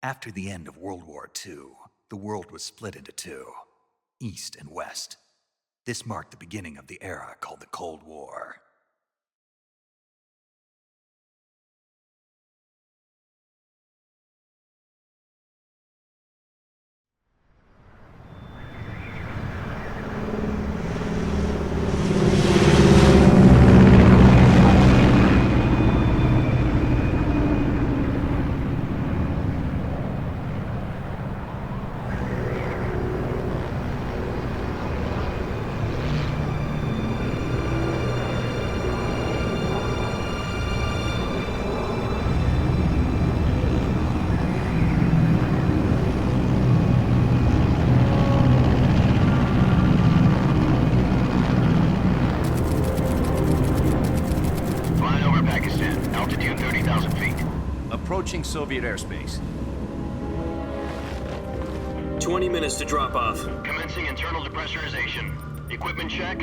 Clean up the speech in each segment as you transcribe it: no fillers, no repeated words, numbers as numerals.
After the end of World War II, the world was split into two, East and West. This marked the beginning of the era called the Cold War. Approaching Soviet airspace. 20 minutes to drop off. Commencing internal depressurization. Equipment check.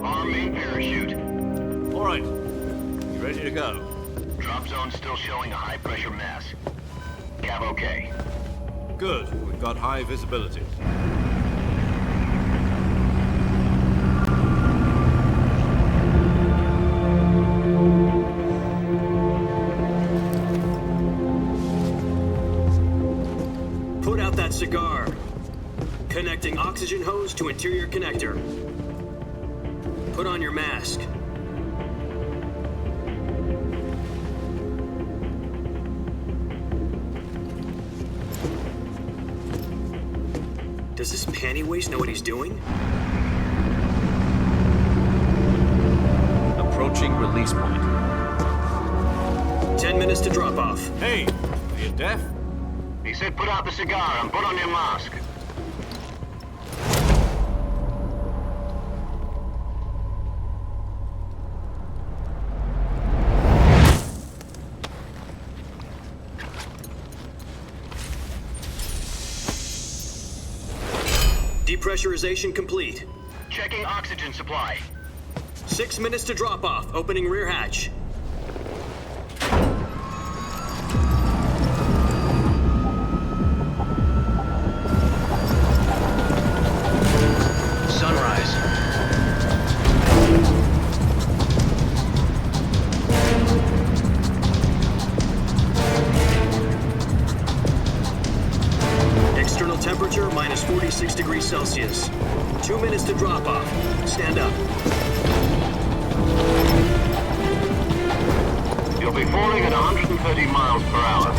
Arm main parachute. All right. You ready to go? Drop zone still showing a high pressure mass. Cav okay. Good. We've got high visibility. Put out that cigar. Connecting oxygen hose to interior connector. Put on your mask. Does this panty waste know what he's doing? Approaching release point. 10 minutes to drop off. Hey, are you deaf? He said put out the cigar and put on your mask. Depressurization complete. Checking oxygen supply. 6 minutes to drop off. Opening rear hatch. Sunrise. External temperature minus 46 degrees Celsius. 2 minutes to drop off. Stand up. You'll be falling at 130 miles per hour.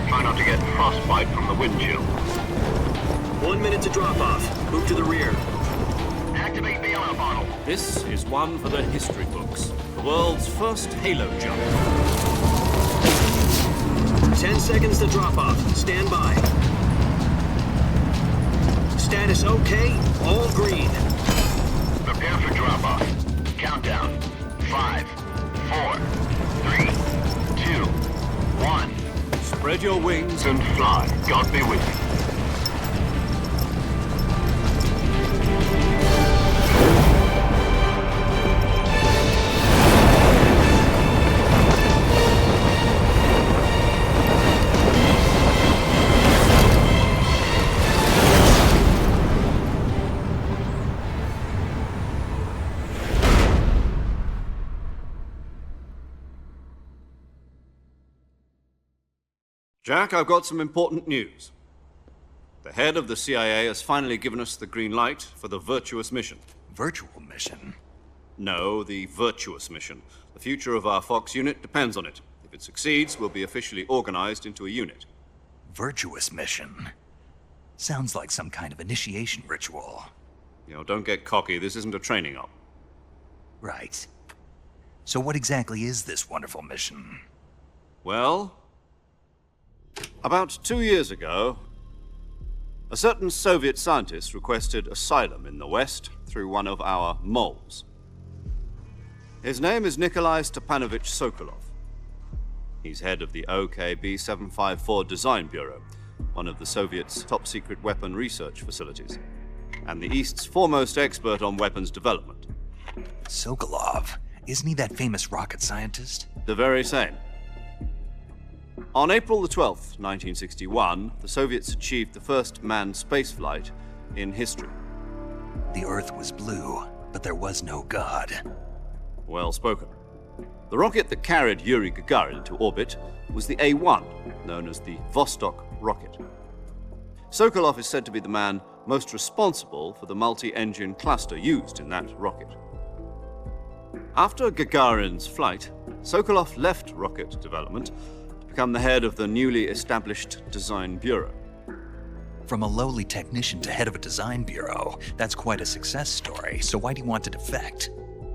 Try not to get frostbite from the wind chill. 1 minute to drop off. Move to the rear. Activate the oil bottle. This is one for the history books. The world's first halo jump. 10 seconds to drop off. Stand by. Status okay. All green. Prepare for drop off. Countdown. 5, 4, 3, 2, 1. Spread your wings And fly. God be with you. Jack, I've got some important news. The head of the CIA has finally given us the green light for the virtuous mission. Virtual mission? No, the virtuous mission. The future of our Fox unit depends on it. If it succeeds, we'll be officially organized into a unit. Virtuous mission? Sounds like some kind of initiation ritual. You know, don't get cocky. This isn't a training op. Right. So what exactly is this wonderful mission? Well, about 2 years ago, a certain Soviet scientist requested asylum in the West through one of our moles. His name is Nikolai Stepanovich Sokolov. He's head of the OKB 754 Design Bureau, one of the Soviets' top-secret weapon research facilities, and the East's foremost expert on weapons development. Sokolov? Isn't he that famous rocket scientist? The very same. On April the 12th, 1961, the Soviets achieved the first manned spaceflight in history. The Earth was blue, but there was no God. Well spoken. The rocket that carried Yuri Gagarin into orbit was the A-1, known as the Vostok rocket. Sokolov is said to be the man most responsible for the multi-engine cluster used in that rocket. After Gagarin's flight, Sokolov left rocket development to become the head of the newly established Design Bureau. From a lowly technician to head of a design bureau, that's quite a success story, so why do you want to defect?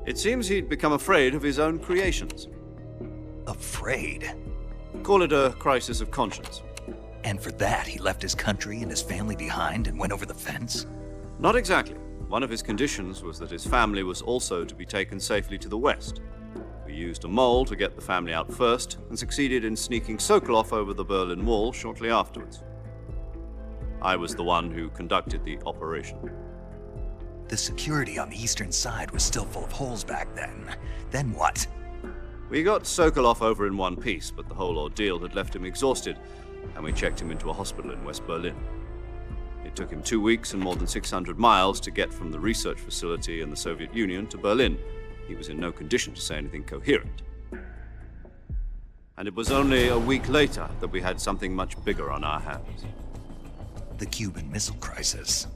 It seems he'd become afraid of his own creations. Afraid? Call it a crisis of conscience. And for that, he left his country and his family behind and went over the fence? Not exactly. One of his conditions was that his family was also to be taken safely to the west. We used a mole to get the family out first and succeeded in sneaking Sokolov over the Berlin Wall shortly afterwards. I was the one who conducted the operation. The security on the eastern side was still full of holes back then. Then what? We got Sokolov over in one piece, but the whole ordeal had left him exhausted, and we checked him into a hospital in West Berlin. It took him 2 weeks and more than 600 miles to get from the research facility in the Soviet Union to Berlin. He was in no condition to say anything coherent. And it was only a week later that we had something much bigger on our hands. The Cuban Missile Crisis.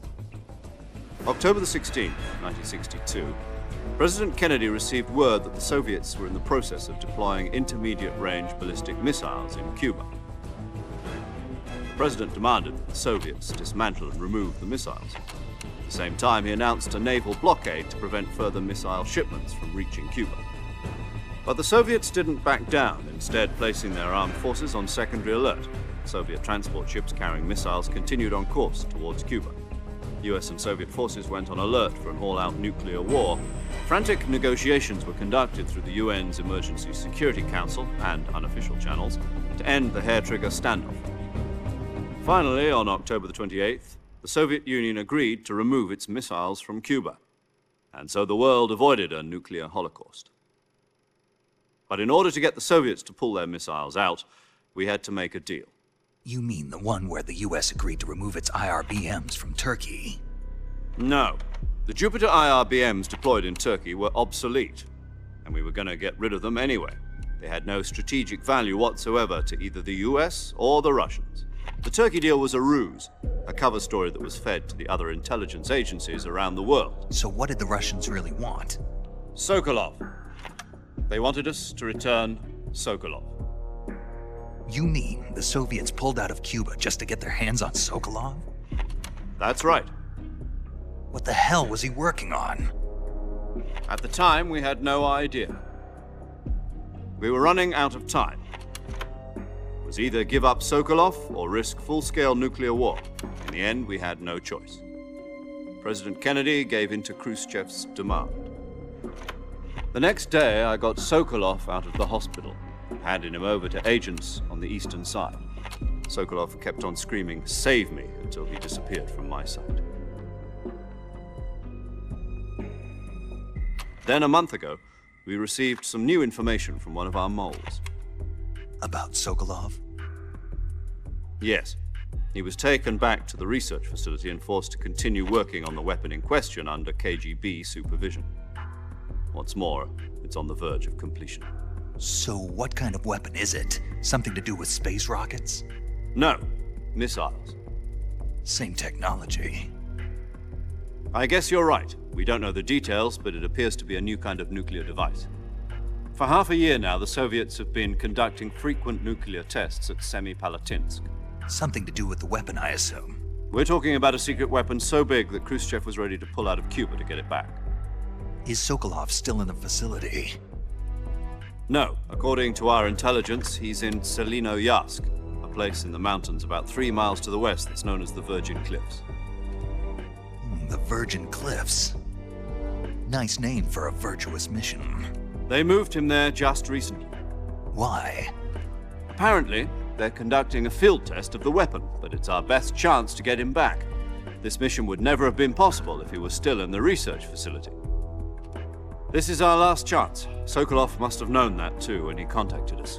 October the 16th, 1962, President Kennedy received word that the Soviets were in the process of deploying intermediate-range ballistic missiles in Cuba. The President demanded that the Soviets dismantle and remove the missiles. At the same time, he announced a naval blockade to prevent further missile shipments from reaching Cuba. But the Soviets didn't back down, instead placing their armed forces on secondary alert. Soviet transport ships carrying missiles continued on course towards Cuba. US and Soviet forces went on alert for an all-out nuclear war. Frantic negotiations were conducted through the UN's Emergency Security Council and unofficial channels to end the hair-trigger standoff. Finally, on October the 28th, the Soviet Union agreed to remove its missiles from Cuba, and so the world avoided a nuclear holocaust. But in order to get the Soviets to pull their missiles out, we had to make a deal. You mean the one where the US agreed to remove its IRBMs from Turkey? No. The Jupiter IRBMs deployed in Turkey were obsolete, and we were going to get rid of them anyway. They had no strategic value whatsoever to either the US or the Russians. The Turkey deal was a ruse, a cover story that was fed to the other intelligence agencies around the world. So what did the Russians really want? Sokolov. They wanted us to return Sokolov. You mean the Soviets pulled out of Cuba just to get their hands on Sokolov? That's right. What the hell was he working on? At the time, we had no idea. We were running out of time. It was either give up Sokolov or risk full-scale nuclear war. In the end, we had no choice. President Kennedy gave in to Khrushchev's demand. The next day, I got Sokolov out of the hospital, handing him over to agents on the eastern side. Sokolov kept on screaming, "Save me," until he disappeared from my sight. Then a month ago, we received some new information from one of our moles. About Sokolov? Yes. He was taken back to the research facility and forced to continue working on the weapon in question under KGB supervision. What's more, it's on the verge of completion. So what kind of weapon is it? Something to do with space rockets? No, missiles. Same technology. I guess you're right. We don't know the details, but it appears to be a new kind of nuclear device. For half a year now, the Soviets have been conducting frequent nuclear tests at Semipalatinsk. Something to do with the weapon, I assume. We're talking about a secret weapon so big that Khrushchev was ready to pull out of Cuba to get it back. Is Sokolov still in the facility? No. According to our intelligence, he's in Selinoyarsk, a place in the mountains about 3 miles to the west that's known as the Virgin Cliffs. The Virgin Cliffs. Nice name for a virtuous mission. They moved him there just recently. Why? Apparently, they're conducting a field test of the weapon, but it's our best chance to get him back. This mission would never have been possible if he was still in the research facility. This is our last chance. Sokolov must have known that too when he contacted us.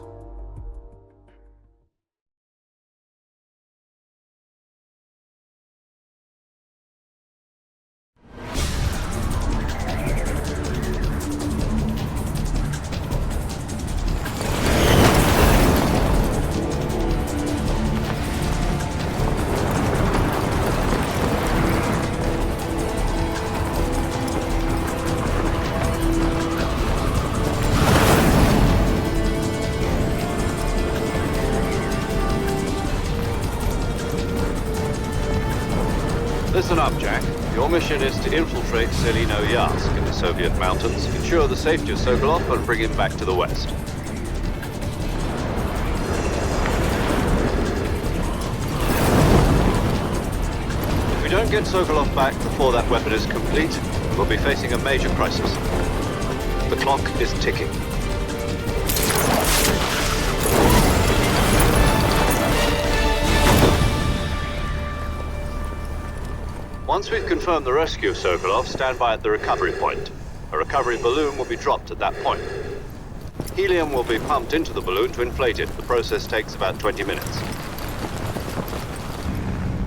Listen up, Jack. Your mission is to infiltrate Selino Yask in the Soviet mountains, ensure the safety of Sokolov, and bring him back to the West. If we don't get Sokolov back before that weapon is complete, we'll be facing a major crisis. The clock is ticking. Once we've confirmed the rescue of Sokolov, stand by at the recovery point. A recovery balloon will be dropped at that point. Helium will be pumped into the balloon to inflate it. The process takes about 20 minutes.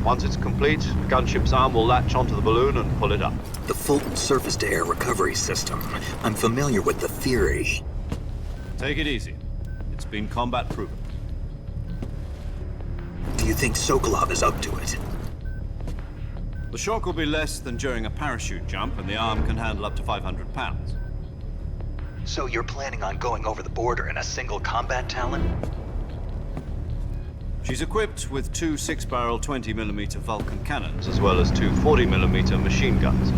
Once it's complete, the gunship's arm will latch onto the balloon and pull it up. The Fulton surface-to-air recovery system. I'm familiar with the theory. Take it easy. It's been combat proven. Do you think Sokolov is up to it? The shock will be less than during a parachute jump, and the arm can handle up to 500 pounds. So you're planning on going over the border in a single combat Talon? She's equipped with two 6-barrel 20mm Vulcan cannons, as well as two 40mm machine guns.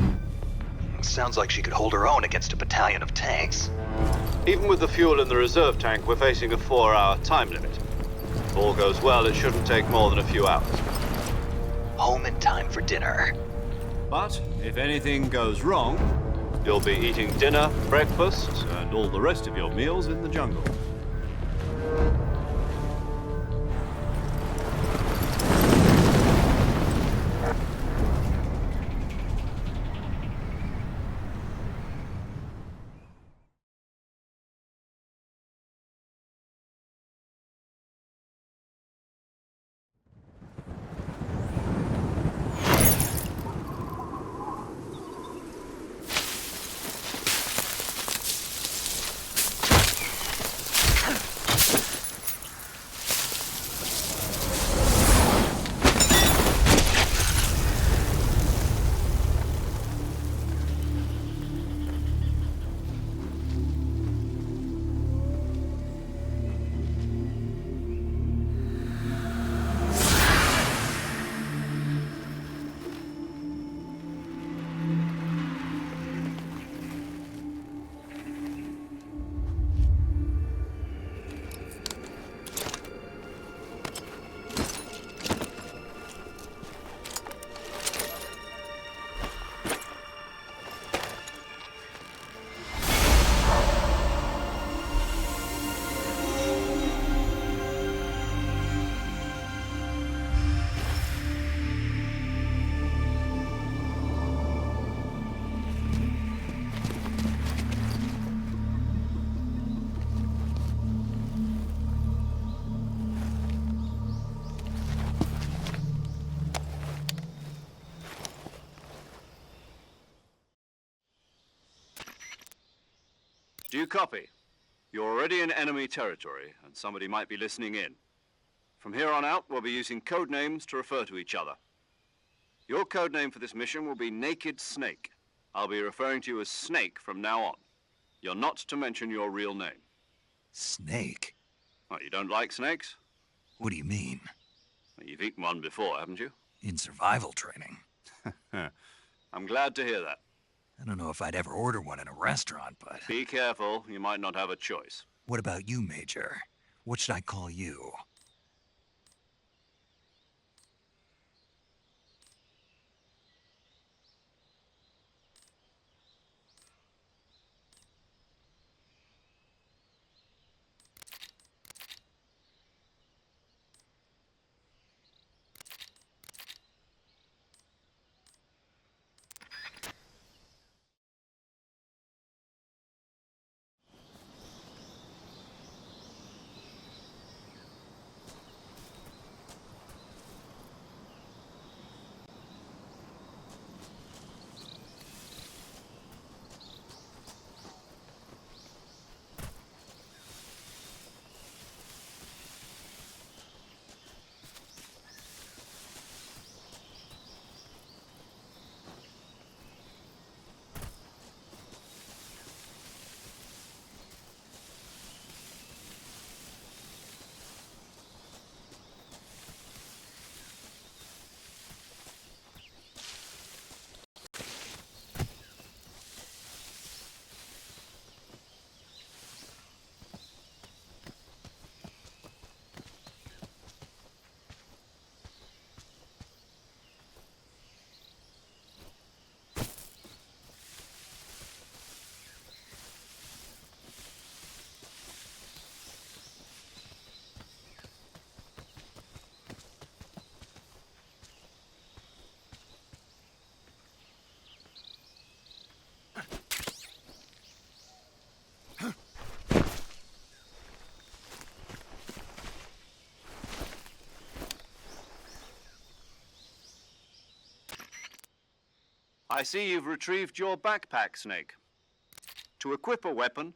Sounds like she could hold her own against a battalion of tanks. Even with the fuel in the reserve tank, we're facing a 4-hour time limit. If all goes well, it shouldn't take more than a few hours. Home in time for dinner. But if anything goes wrong, you'll be eating dinner, breakfast, and all the rest of your meals in the jungle. Do you copy? You're already in enemy territory, and somebody might be listening in. From here on out, we'll be using code names to refer to each other. Your code name for this mission will be Naked Snake. I'll be referring to you as Snake from now on. You're not to mention your real name. Snake? What, you don't like snakes? What do you mean? Well, you've eaten one before, haven't you? In survival training. I'm glad to hear that. I don't know if I'd ever order one in a restaurant, but... Be careful, you might not have a choice. What about you, Major? What should I call you? I see you've retrieved your backpack, Snake. To equip a weapon,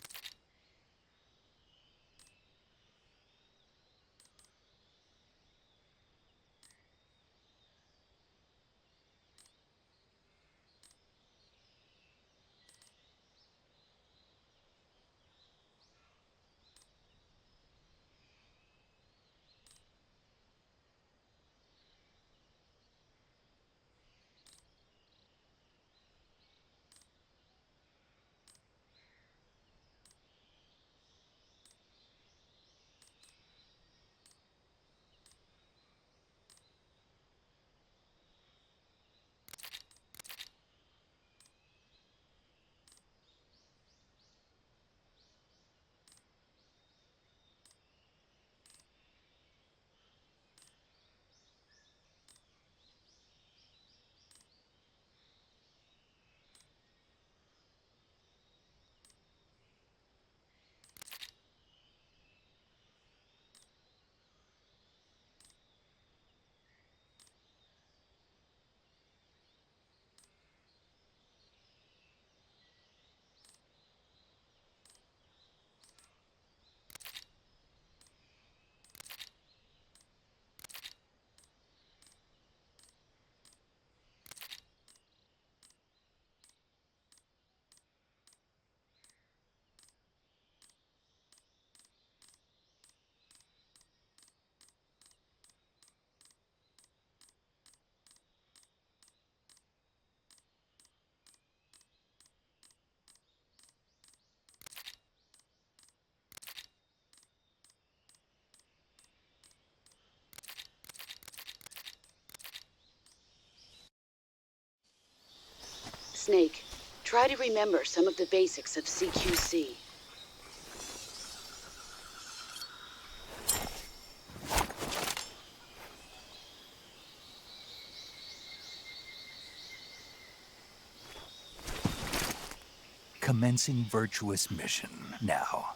Snake, try to remember some of the basics of CQC. Commencing virtuous mission now.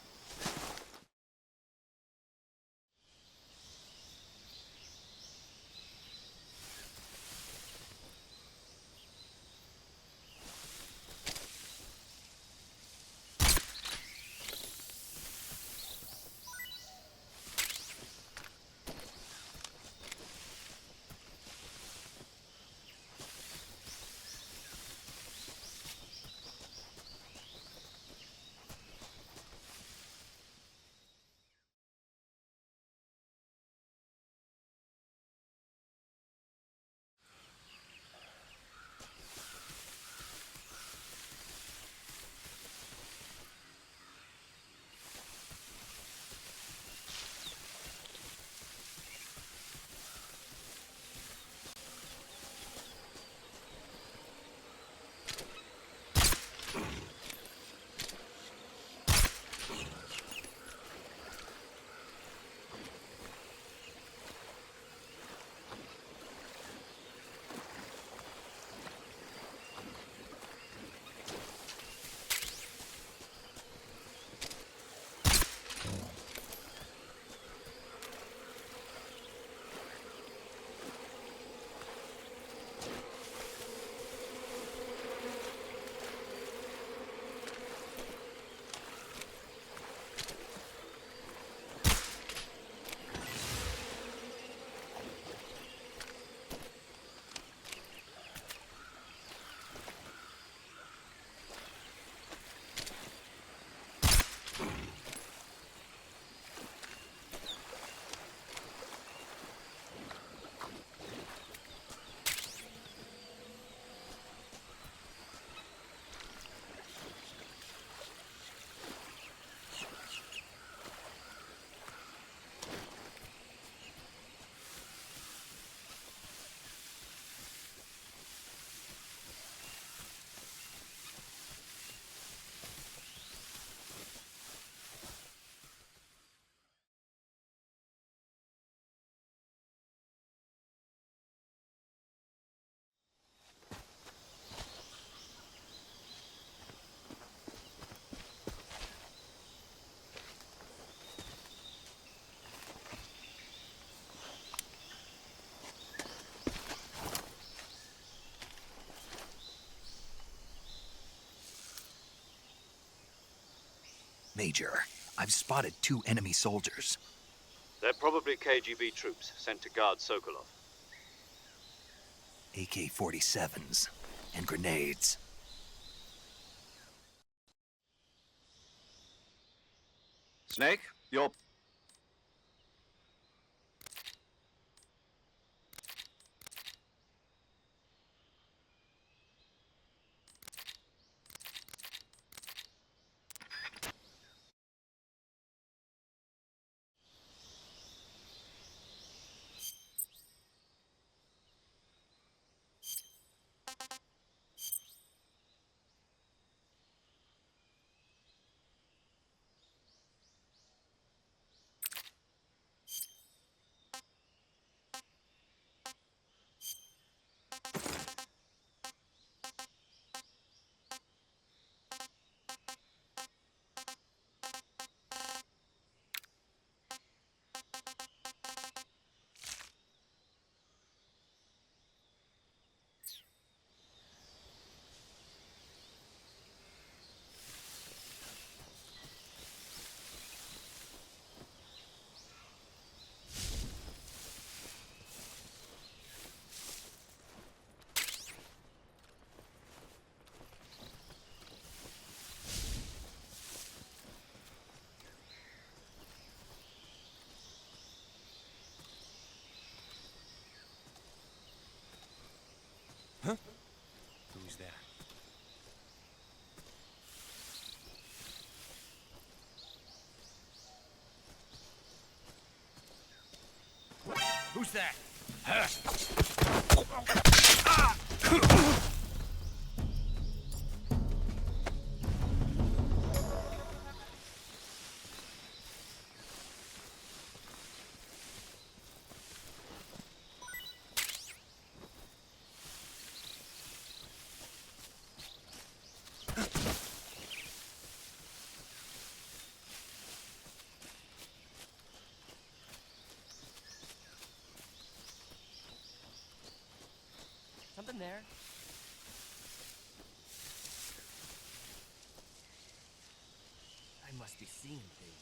Major, I've spotted 2 enemy soldiers. They're probably KGB troops sent to guard Sokolov. AK-47s and grenades. Snake, you're... Who's that? Who's that? Something there? I must be seeing things.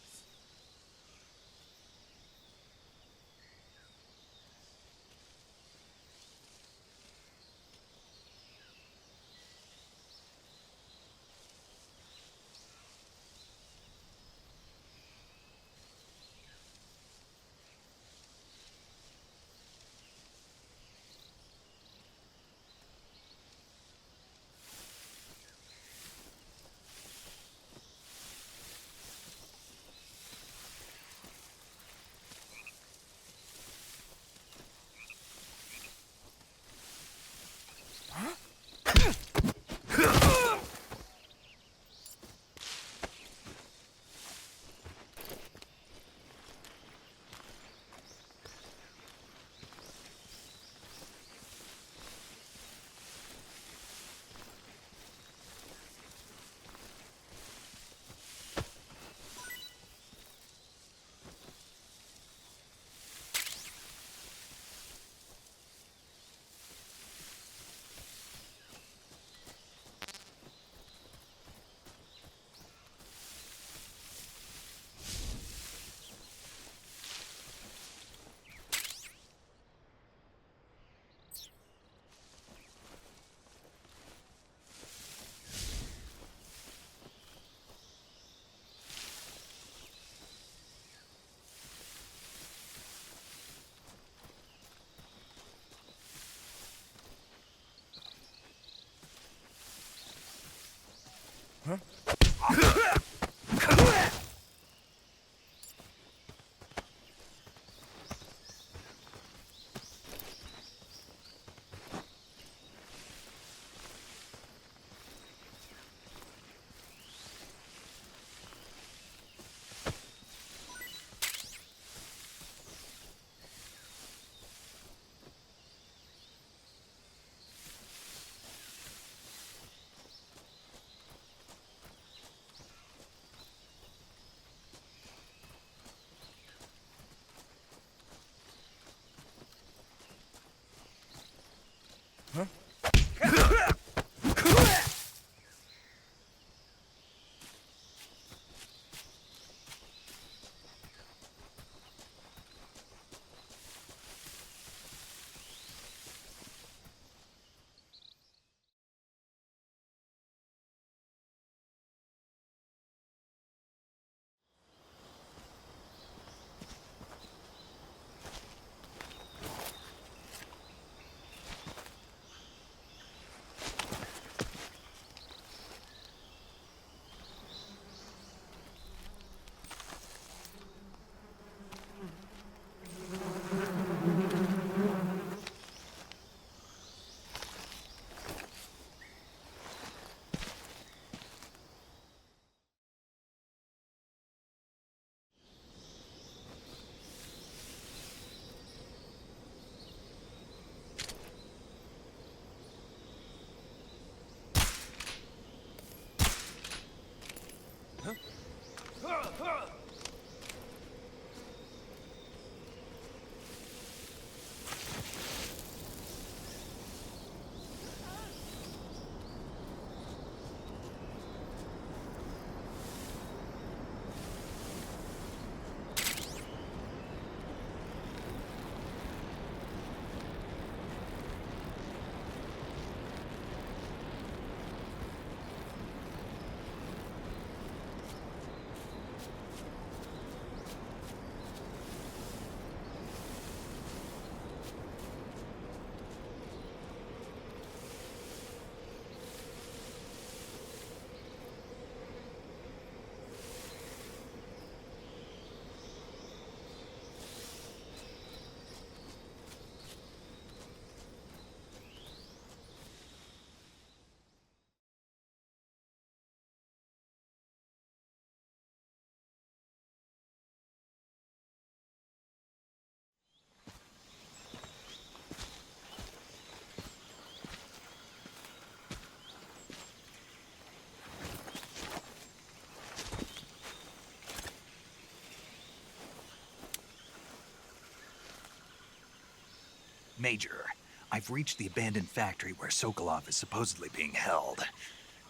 Major, I've reached the abandoned factory where Sokolov is supposedly being held.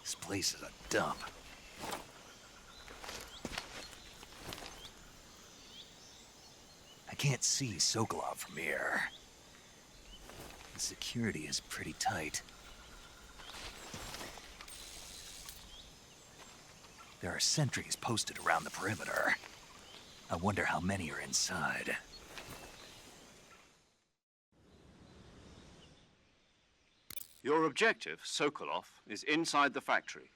This place is a dump. I can't see Sokolov from here. The security is pretty tight. There are sentries posted around the perimeter. I wonder how many are inside. Your objective, Sokolov, is inside the factory.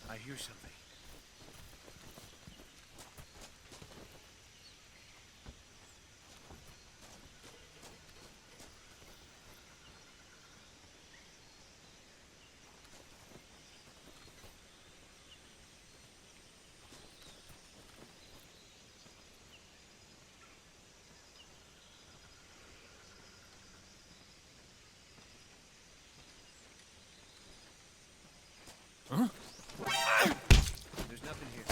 I hear something. There's nothing here.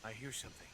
I hear something.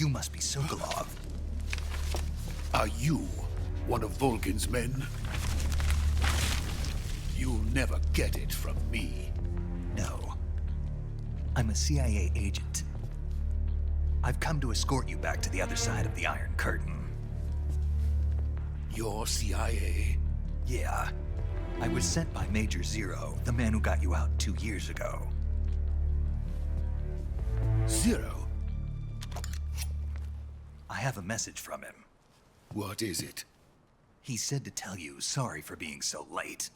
You must be Sokolov. Are you one of Volgin's men? You'll never get it from me. No. I'm a CIA agent. I've come to escort you back to the other side of the Iron Curtain. You're CIA? Yeah. I was sent by Major Zero, the man who got you out 2 years ago. Zero? I have a message from him. What is it? He said to tell you sorry for being so late.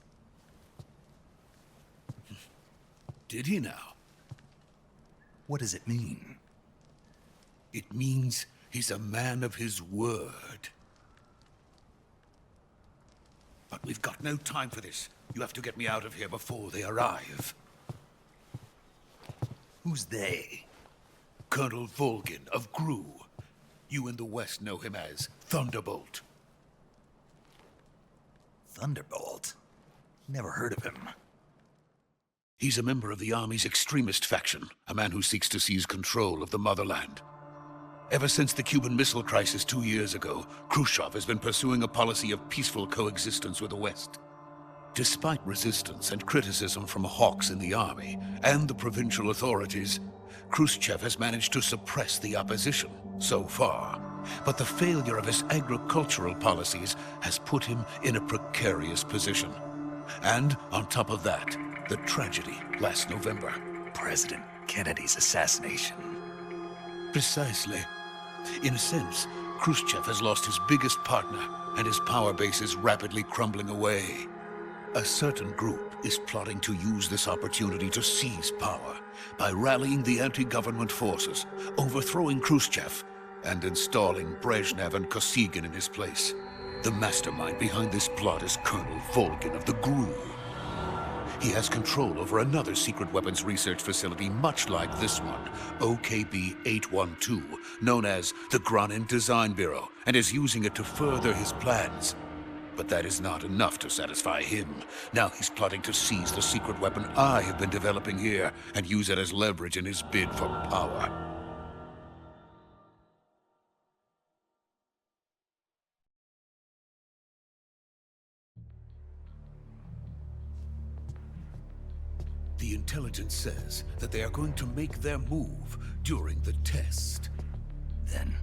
Did he now? What does it mean? It means he's a man of his word. But we've got no time for this. You have to get me out of here before they arrive. Who's they? Colonel Volgin of GRU. You in the West know him as Thunderbolt. Thunderbolt? Never heard of him. He's a member of the Army's extremist faction, a man who seeks to seize control of the motherland. Ever since the Cuban Missile Crisis 2 years ago, Khrushchev has been pursuing a policy of peaceful coexistence with the West. Despite resistance and criticism from hawks in the army and the provincial authorities, Khrushchev has managed to suppress the opposition so far. But the failure of his agricultural policies has put him in a precarious position. And on top of that, the tragedy last November. President Kennedy's assassination. Precisely. In a sense, Khrushchev has lost his biggest partner, and his power base is rapidly crumbling away. A certain group is plotting to use this opportunity to seize power by rallying the anti-government forces, overthrowing Khrushchev, and installing Brezhnev and Kosygin in his place. The mastermind behind this plot is Colonel Volgin of the GRU. He has control over another secret weapons research facility much like this one, OKB-812, known as the Granin Design Bureau, and is using it to further his plans. But that is not enough to satisfy him. Now he's plotting to seize the secret weapon I have been developing here and use it as leverage in his bid for power. The intelligence says that they are going to make their move during the test. Then,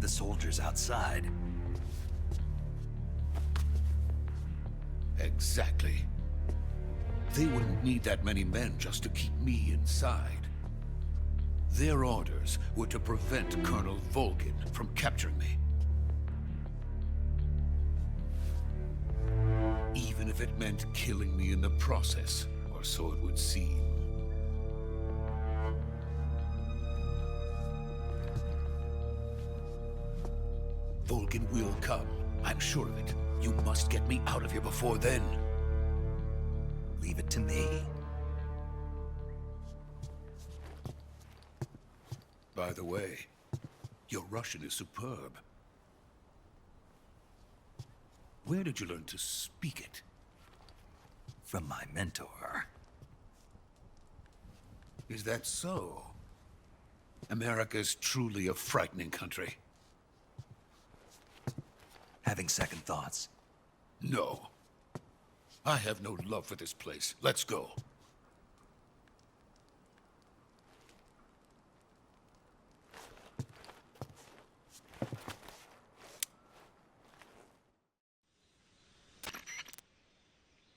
the soldiers outside. Exactly. They wouldn't need that many men just to keep me inside. Their orders were to prevent Colonel Volgin from capturing me. Even if it meant killing me in the process, or so it would seem. Volgin will come. I'm sure of it. You must get me out of here before then. Leave it to me. By the way, your Russian is superb. Where did you learn to speak it? From my mentor. Is that so? America's truly a frightening country. Having second thoughts. No. I have no love for this place. Let's go.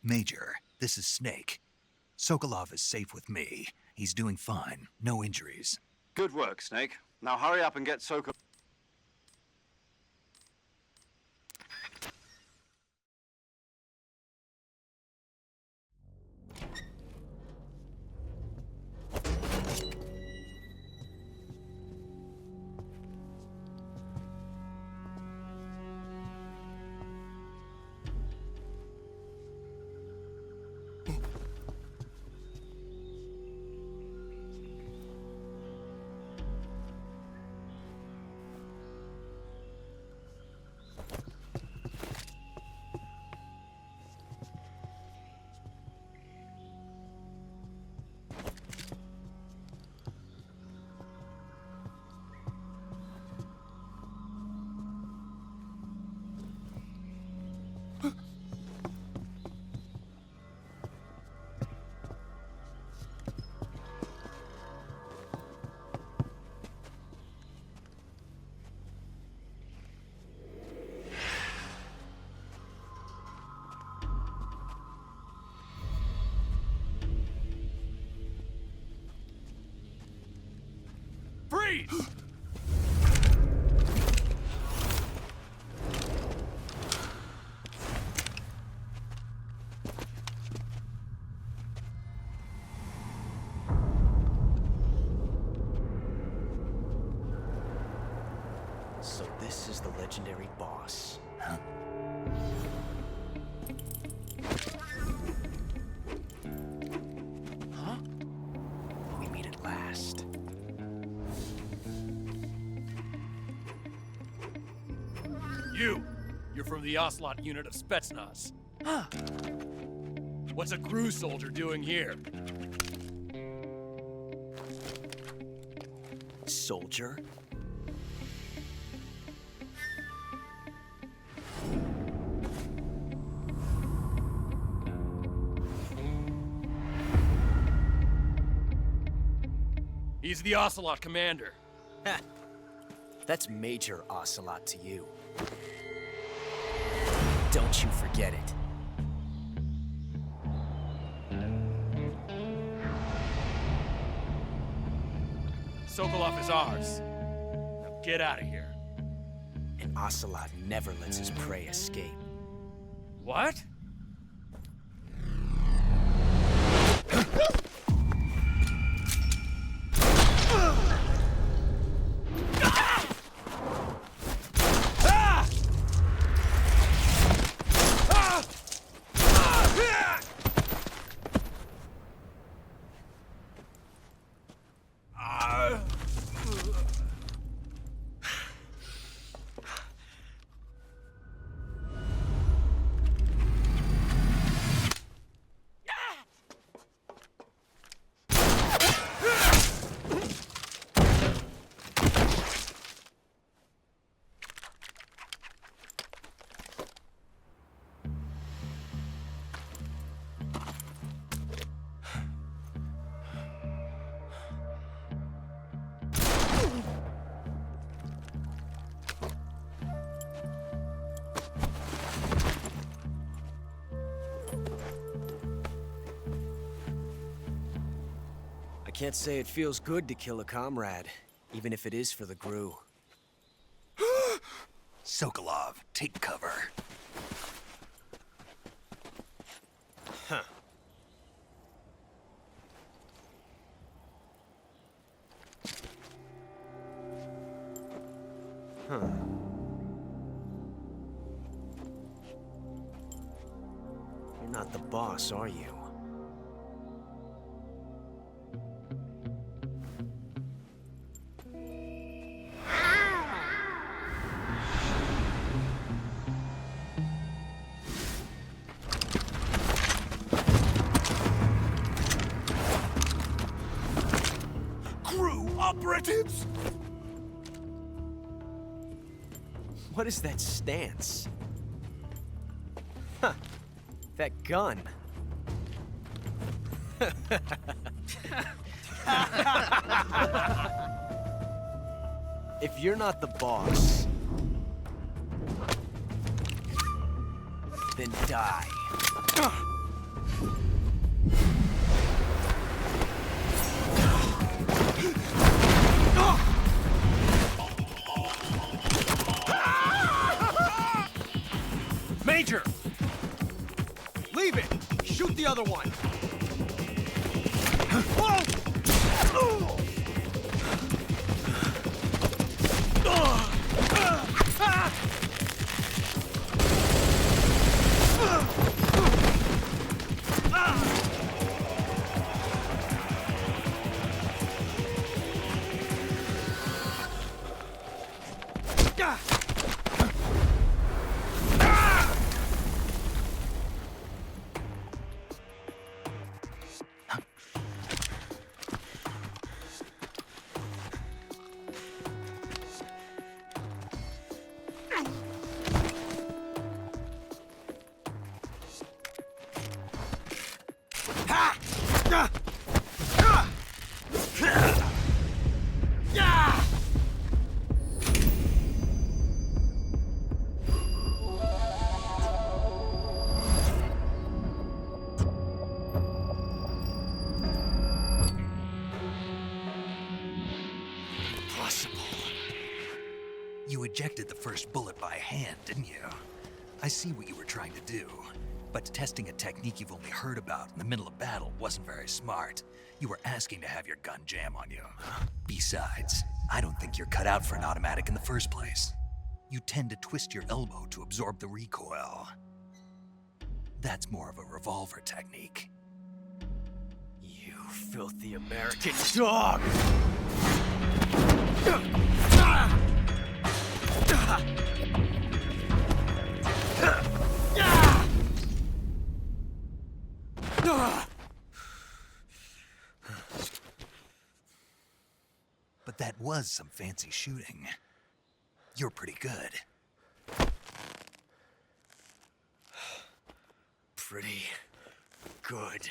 Major, this is Snake. Sokolov is safe with me. He's doing fine. No injuries. Good work, Snake. Now hurry up and get Sokol. Freeze! So this is the legendary boss. Huh? Huh? We meet at last. You're from the Ocelot unit of Spetsnaz. Huh. What's a crew soldier doing here? Soldier? He's the Ocelot commander. Ha! That's Major Ocelot to you. Don't you forget it. Sokolov is ours. Now get out of here. And Ocelot never lets his prey escape. What? I can't say it feels good to kill a comrade, even if it is for the GRU. Sokolov, take cover. Huh. Huh. You're not the boss, are you? Operatives! What is that stance? Huh. That gun. If you're not the boss, then die. Major! Leave it! Shoot the other one! ejected the first bullet by hand, didn't you? I see what you were trying to do. But testing a technique you've only heard about in the middle of battle wasn't very smart. You were asking to have your gun jam on you. Besides, I don't think you're cut out for an automatic in the first place. You tend to twist your elbow to absorb the recoil. That's more of a revolver technique. You filthy American dog! But that was some fancy shooting. You're pretty good. Pretty good.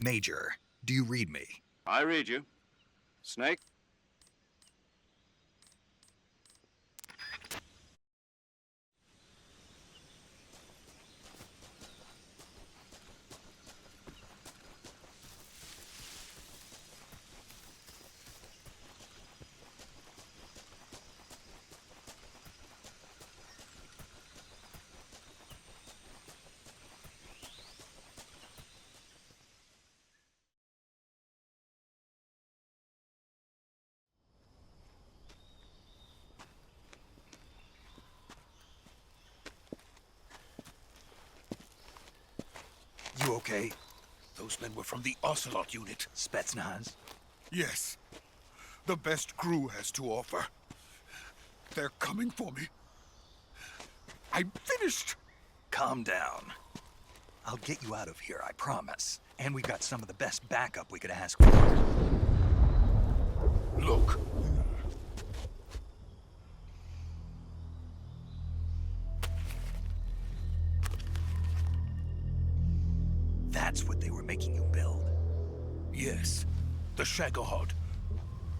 Major, do you read me? I read you. Snake? You okay? Those men were from the Ocelot unit. Spetsnaz? Yes. The best crew has to offer. They're coming for me. I'm finished. Calm down. I'll get you out of here, I promise. And we got some of the best backup we could ask for. Look. That's what they were making you build. Yes. The Shagohod.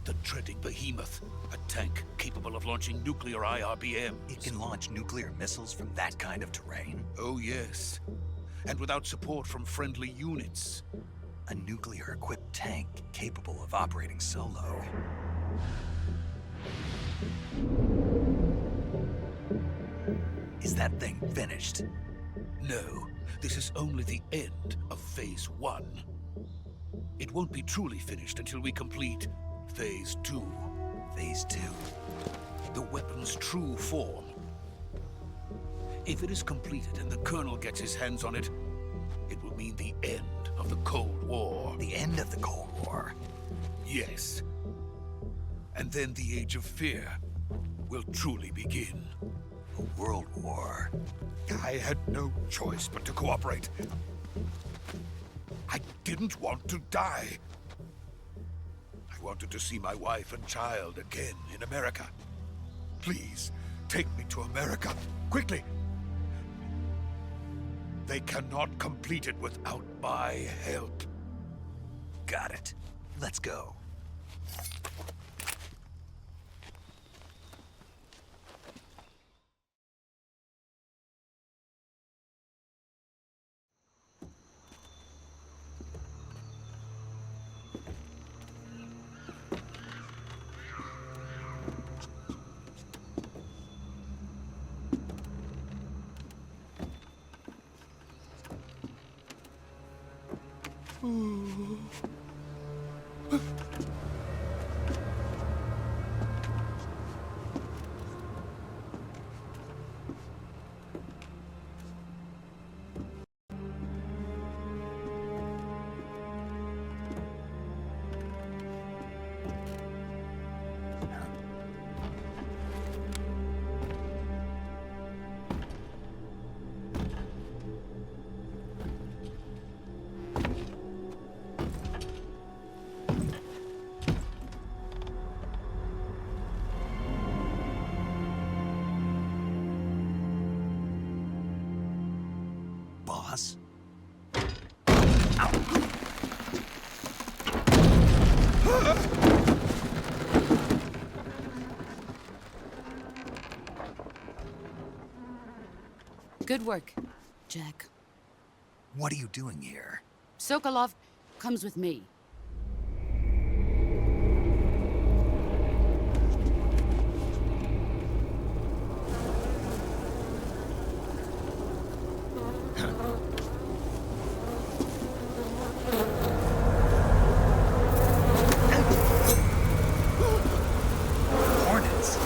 The dreading behemoth. A tank capable of launching nuclear IRBMs. It can launch nuclear missiles from that kind of terrain? Oh, yes. And without support from friendly units. A nuclear-equipped tank capable of operating solo. Is that thing finished? No, this is only the end of Phase 1. It won't be truly finished until we complete Phase 2. Phase 2? The weapon's true form. If it is completed and the Colonel gets his hands on it, it will mean the end of the Cold War. The end of the Cold War? Yes. And then the Age of Fear will truly begin. A world war? I had no choice but to cooperate. I didn't want to die. I wanted to see my wife and child again in America. Please, take me to America, quickly. They cannot complete it without my help. Got it. Let's go. Boss? Good work, Jack. What are you doing here? Sokolov comes with me. Hornets?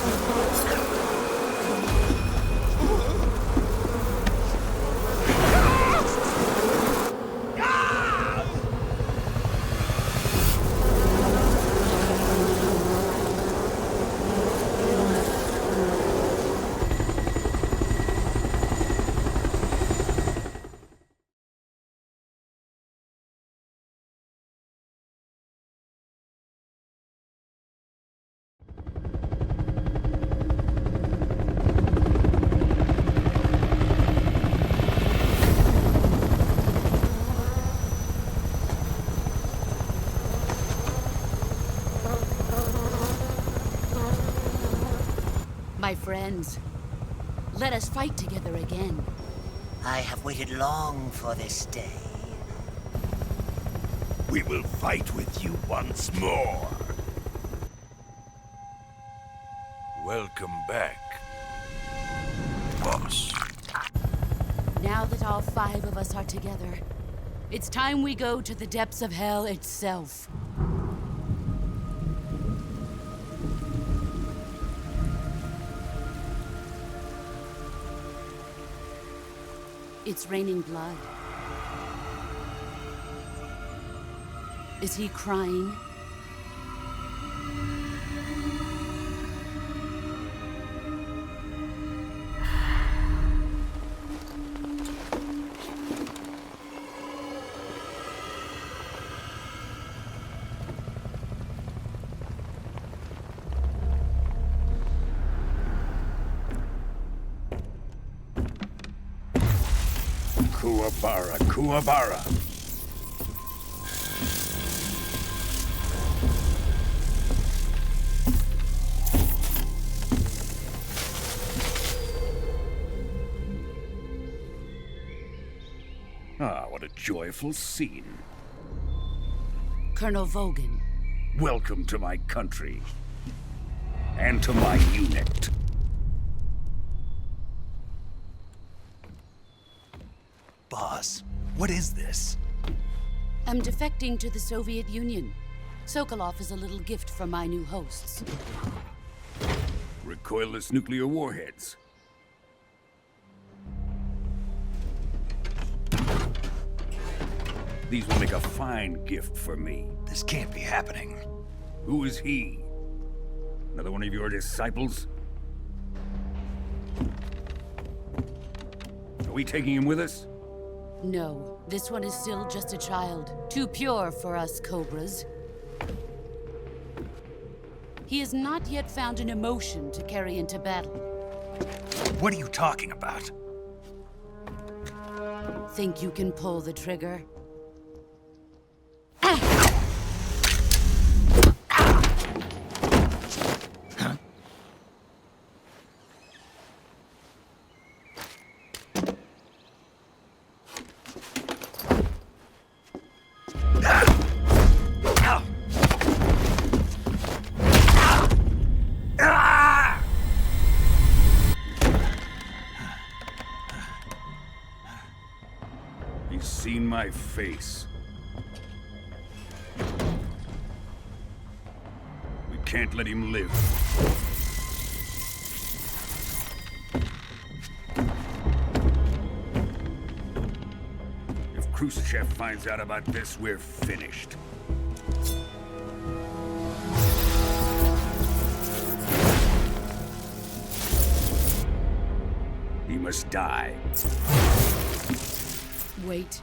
My friends, let us fight together again. I have waited long for this day. We will fight with you once more. Welcome back, boss. Now that all 5 of us are together, it's time we go to the depths of hell itself. It's raining blood. Is he crying? Kuwabara, Kuwabara. Ah, what a joyful scene. Colonel Vogan. Welcome to my country. And to my unit. Boss, what is this? I'm defecting to the Soviet Union. Sokolov is a little gift from my new hosts. Recoilless nuclear warheads. These will make a fine gift for me. This can't be happening. Who is he? Another one of your disciples? Are we taking him with us? No, this one is still just a child. Too pure for us Cobras. He has not yet found an emotion to carry into battle. What are you talking about? Think you can pull the trigger? He's seen my face. We can't let him live. If Khrushchev finds out about this, we're finished. He must die. Wait.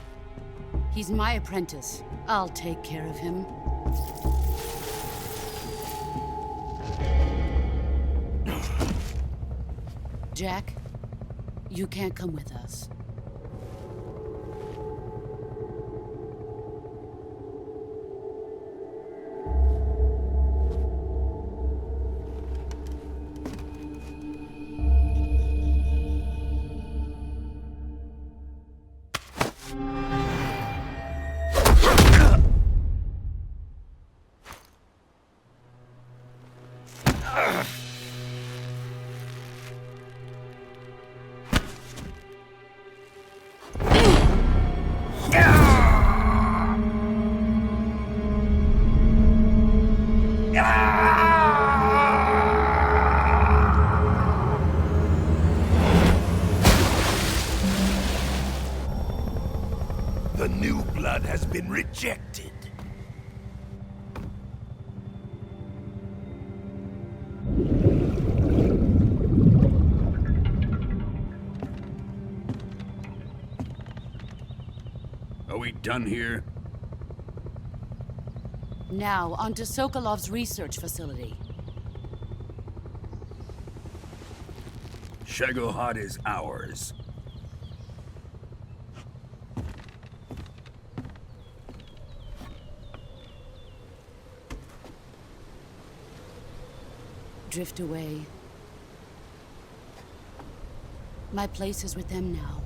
He's my apprentice. I'll take care of him. Jack, you can't come with us. been rejected. Are we done here? Now, on to Sokolov's research facility. Shagohod is ours. Drift away. My place is with them now.